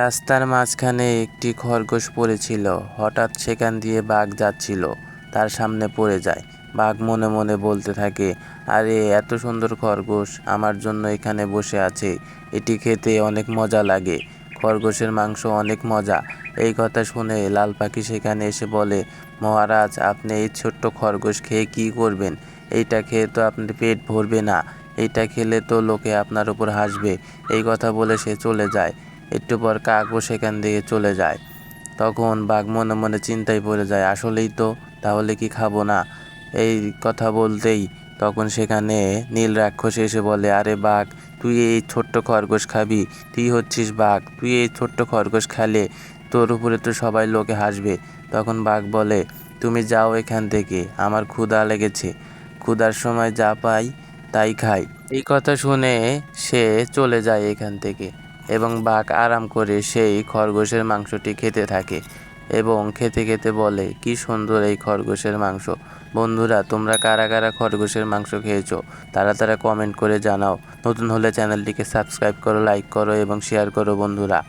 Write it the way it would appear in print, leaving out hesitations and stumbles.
রাস্তার মাঝখানে একটি খরগোশ পড়েছিল। হঠাৎ সেখান দিয়ে বাঘ যাচ্ছিল, তার সামনে পড়ে যায়। বাঘ মনে মনে বলতে থাকে, আরে এত সুন্দর খরগোশ আমার জন্য এখানে বসে আছে, এটি খেতে অনেক মজা লাগে, খরগোশের মাংস অনেক মজা। এই কথা শুনে লাল পাখি সেখানে এসে বলে, মহারাজ, আপনি এই ছোট্ট খরগোশ খেয়ে কী করবেন? এইটা খেয়ে তো আপনার পেট ভরবে না, এইটা খেলে তো লোকে আপনার উপর হাসবে। এই কথা বলে সে চলে যায়। একটু পর কাকও সেখান থেকে চলে যায়। তখন বাঘ মনে মনে চিন্তায় পড়ে যায়, আসলেই তো, তাহলে কি খাবো না? এই কথা বলতেই তখন সেখানে নীল রাক্ষস এসে বলে, আরে বাঘ, তুই এই ছোট্ট খরগোশ খাবি? তুই হচ্ছিস বাঘ, তুই এই ছোট্ট খরগোশ খেলে তোর উপরে তো সবাই লোকে হাসবে। তখন বাঘ বলে, তুমি যাও এখান থেকে, আমার ক্ষুধা লেগেছে, ক্ষুধার সময় যা পাই তাই খাই। এই কথা শুনে সে চলে যায় এখান থেকে এবং বাঘ আরাম করে সেই খরগোশের মাংসটি খেতে থাকে এবং খেতে খেতে বলে, কি সুন্দর এই খরগোশের মাংস। বন্ধুরা, তোমরা কারা কারা খরগোশের মাংস খেয়েছো তারা কমেন্ট করে জানাও। নতুন হলে চ্যানেলটিকে সাবস্ক্রাইব করো, লাইক করো এবং শেয়ার করো বন্ধুরা।